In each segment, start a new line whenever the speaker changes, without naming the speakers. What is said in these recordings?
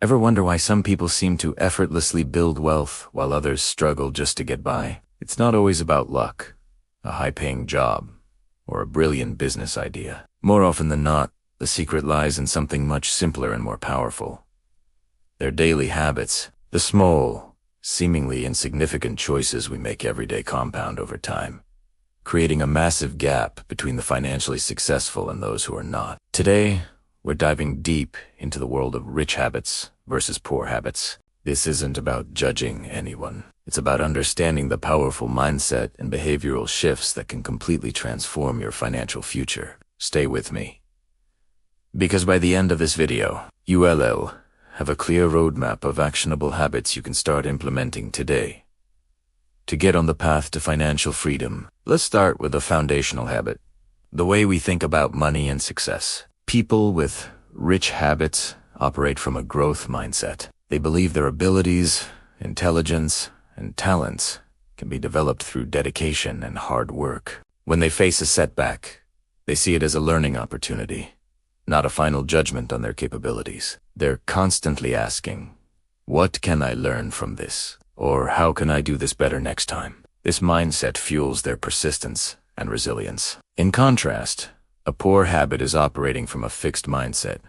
Ever wonder why some people seem to effortlessly build wealth while others struggle just to get by? It's not always about luck, a high-paying job, or a brilliant business idea. More often than not, the secret lies in something much simpler and more powerful. Their daily habits, the small, seemingly insignificant choices we make every day compound over time, creating a massive gap between the financially successful and those who are not. Today, we're diving deep into the world of rich habits versus poor habits. This isn't about judging anyone. It's about understanding the powerful mindset and behavioral shifts that can completely transform your financial future. Stay with me, because by the end of this video, you'll have a clear roadmap of actionable habits you can start implementing today to get on the path to financial freedom. Let's start with a foundational habit: the way we think about money and success. People with rich habits operate from a growth mindset. They believe their abilities, intelligence, and talents can be developed through dedication and hard work. When they face a setback, they see it as a learning opportunity, not a final judgment on their capabilities. They're constantly asking, "What can I learn from this?" Or "How can I do this better next time?" This mindset fuels their persistence and resilience. In contrast, a poor habit is operating from a fixed mindset.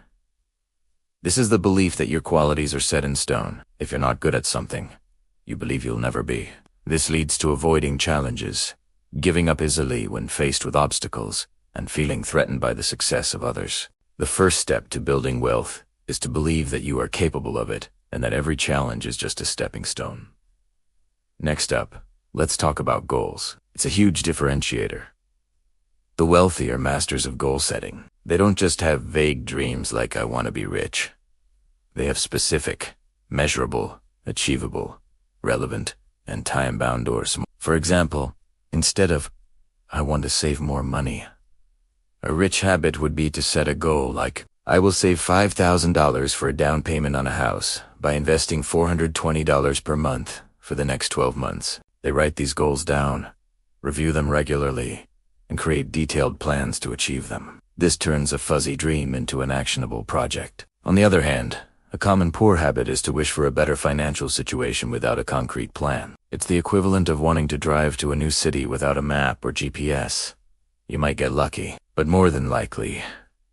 This is the belief that your qualities are set in stone. If you're not good at something, you believe you'll never be. This leads to avoiding challenges, giving up easily when faced with obstacles, and feeling threatened by the success of others. The first step to building wealth is to believe that you are capable of it and that every challenge is just a stepping stone. Next up, let's talk about goals. It's a huge differentiator. The wealthy are masters of goal setting. They don't just have vague dreams like "I want to be rich." They have specific, measurable, achievable, relevant, and time-bound goals. For example, instead of "I want to save more money," a rich habit would be to set a goal like, "I will save $5,000 for a down payment on a house by investing $420 per month for the next 12 months. They write these goals down, review them regularly, and create detailed plans to achieve them. This turns a fuzzy dream into an actionable project. On the other hand, a common poor habit is to wish for a better financial situation without a concrete plan. It's the equivalent of wanting to drive to a new city without a map or GPS. You might get lucky, but more than likely,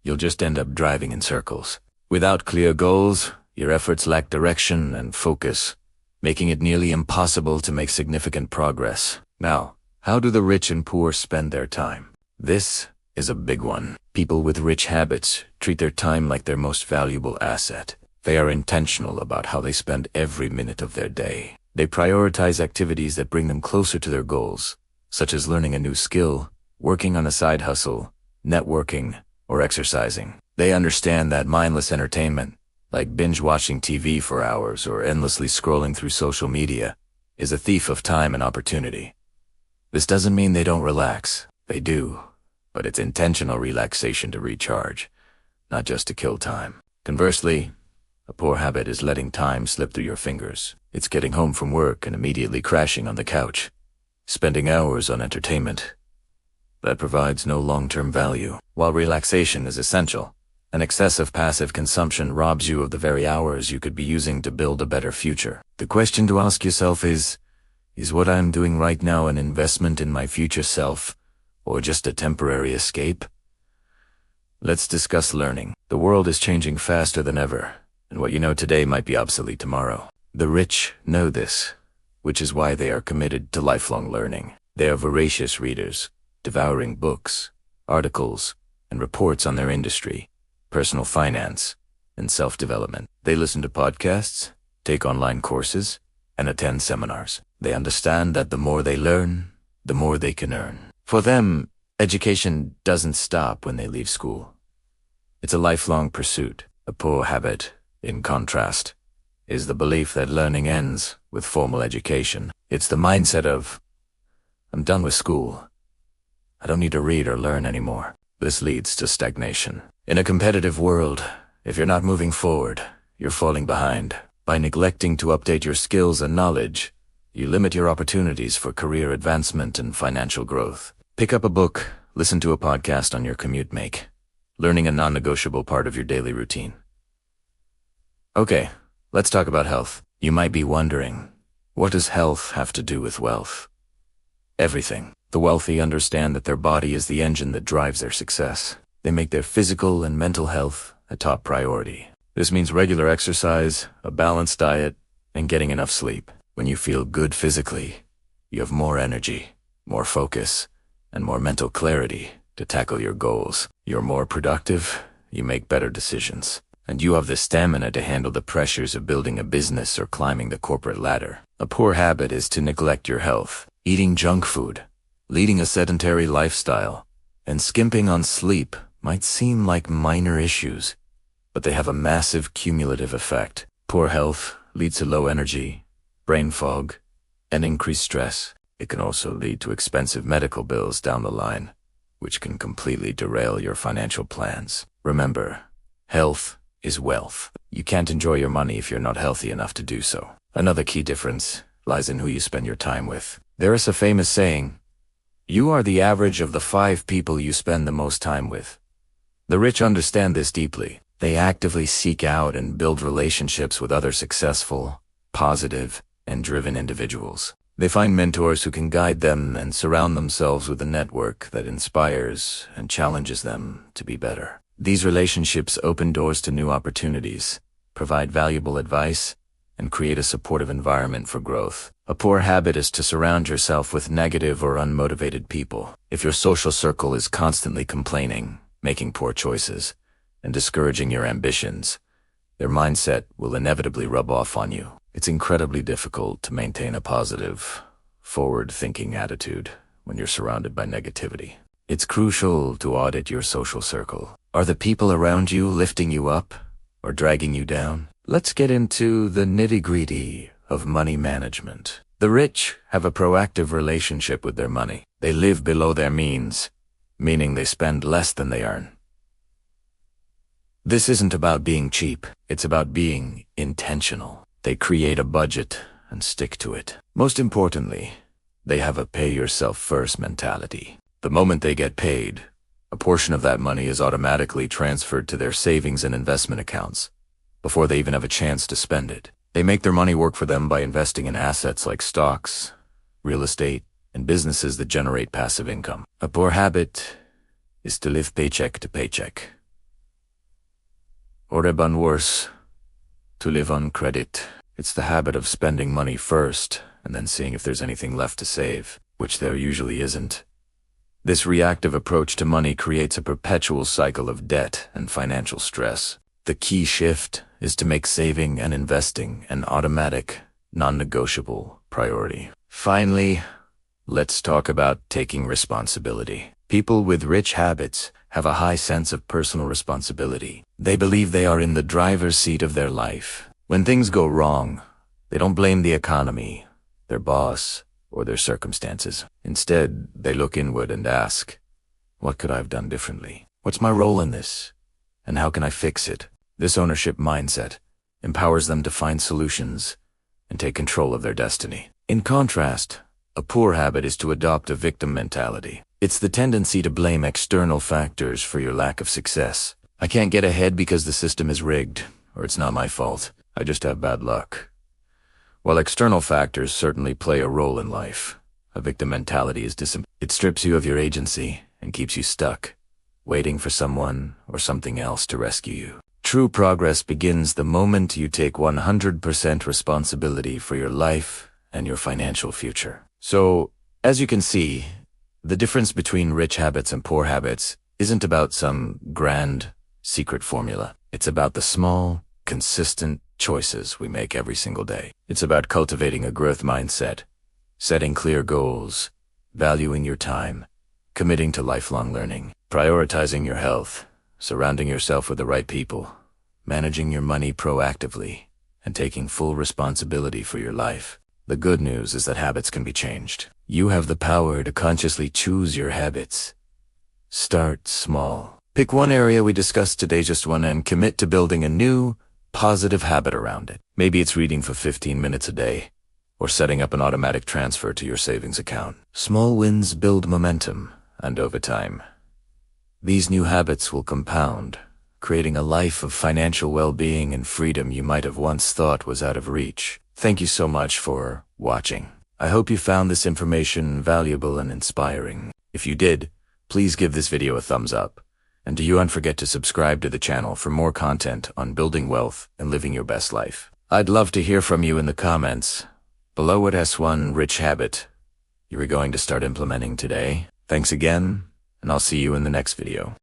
you'll just end up driving in circles. Without clear goals, your efforts lack direction and focus, making it nearly impossible to make significant progress. Now, how do the rich and poor spend their time? This is a big one. People with rich habits treat their time like their most valuable asset. They are intentional about how they spend every minute of their day. They prioritize activities that bring them closer to their goals, such as learning a new skill, working on a side hustle, networking, or exercising. They understand that mindless entertainment, like binge-watching TV for hours or endlessly scrolling through social media, is a thief of time and opportunity. This doesn't mean they don't relax. They do, but it's intentional relaxation to recharge, not just to kill time. Conversely, a poor habit is letting time slip through your fingers. It's getting home from work and immediately crashing on the couch, spending hours on entertainment that provides no long-term value. While relaxation is essential, an excessive passive consumption robs you of the very hours you could be using to build a better future. The question to ask yourself is what I'm doing right now an investment in my future self, or just a temporary escape? Let's discuss learning. The world is changing faster than ever, and what you know today might be obsolete tomorrow. The rich know this, which is why they are committed to lifelong learning. They are voracious readers, devouring books, articles, and reports on their industry, personal finance, and self-development. They listen to podcasts, take online courses, and attend seminars. They understand that the more they learn, the more they can earn. For them, education doesn't stop when they leave school. It's a lifelong pursuit. A poor habit, in contrast, is the belief that learning ends with formal education. It's the mindset of, "I'm done with school. I don't need to read or learn anymore." This leads to stagnation. In a competitive world, if you're not moving forward, you're falling behind. By neglecting to update your skills and knowledge, you limit your opportunities for career advancement and financial growth. Pick up a book, listen to a podcast on your commute, make learning a non-negotiable part of your daily routine. Okay, Let's talk about health. You might be wondering, what does health have to do with wealth? Everything. The wealthy understand that their body is the engine that drives their success. They make their physical and mental health a top priority. This means regular exercise, a balanced diet, and getting enough sleep. When you feel good physically, you have more energy, more focus, and more mental clarity to tackle your goals. You're more productive, you make better decisions, and you have the stamina to handle the pressures of building a business or climbing the corporate ladder. A poor habit is to neglect your health, eating junk food, leading a sedentary lifestyle, and skimping on sleep might seem like minor issues, but they have a massive cumulative effect. Poor health leads to low energy, brain fog, and increased stress. It can also lead to expensive medical bills down the line, which can completely derail your financial plans. Remember, health is wealth. You can't enjoy your money if you're not healthy enough to do so. Another key difference lies in who you spend your time with. There is a famous saying, "You are the average of the 5 people you spend the most time with." The rich understand this deeply. They actively seek out and build relationships with other successful, positive, and driven individuals. They find mentors who can guide them and surround themselves with a network that inspires and challenges them to be better. These relationships open doors to new opportunities, provide valuable advice, and create a supportive environment for growth. A poor habit is to surround yourself with negative or unmotivated people. If your social circle is constantly complaining, making poor choices, and discouraging your ambitions, their mindset will inevitably rub off on you. It's incredibly difficult to maintain a positive, forward-thinking attitude when you're surrounded by negativity. It's crucial to audit your social circle. Are the people around you lifting you up or dragging you down? Let's get into the nitty-gritty of money management. The rich have a proactive relationship with their money. They live below their means, meaning they spend less than they earn. This isn't about being cheap. It's about being intentional. They create a budget and stick to it. Most importantly, they have a pay-yourself-first mentality. The moment they get paid, a portion of that money is automatically transferred to their savings and investment accounts before they even have a chance to spend it. They make their money work for them by investing in assets like stocks, real estate, and businesses that generate passive income. A poor habit is to live paycheck to paycheck. Or even worse, to live on credit. It's the habit of spending money first and then seeing if there's anything left to save, which there usually isn't. This reactive approach to money creates a perpetual cycle of debt and financial stress. The key shift is to make saving and investing an automatic, non-negotiable priority. Finally, let's talk about taking responsibility. People with rich habits have a high sense of personal responsibility. They believe they are in the driver's seat of their life. When things go wrong, they don't blame the economy, their boss, or their circumstances. Instead, they look inward and ask, what could I have done differently? What's my role in this? And how can I fix it? This ownership mindset empowers them to find solutions and take control of their destiny. In contrast, a poor habit is to adopt a victim mentality. It's the tendency to blame external factors for your lack of success. I can't get ahead because the system is rigged, or it's not my fault. I just have bad luck. While external factors certainly play a role in life, a victim mentality is it strips you of your agency and keeps you stuck, waiting for someone or something else to rescue you. True progress begins the moment you take 100% responsibility for your life and your financial future. So, as you can see, the difference between rich habits and poor habits isn't about some grand, secret formula. It's about the small, consistent choices we make every single day. It's about cultivating a growth mindset, setting clear goals, valuing your time, committing to lifelong learning, prioritizing your health, surrounding yourself with the right people, managing your money proactively, and taking full responsibility for your life. The good news is that habits can be changed. You have the power to consciously choose your habits. Start small. Pick one area we discussed today, just one, and commit to building a new, positive habit around it. Maybe it's reading for 15 minutes a day, or setting up an automatic transfer to your savings account. Small wins build momentum, and over time, these new habits will compound, creating a life of financial well-being and freedom you might have once thought was out of reach. Thank you so much for watching. I hope you found this information valuable and inspiring. If you did, please give this video a thumbs up. And don't forget to subscribe to the channel for more content on building wealth and living your best life. I'd love to hear from you in the comments below. What S1 rich habit you are going to start implementing today? Thanks again, and I'll see you in the next video.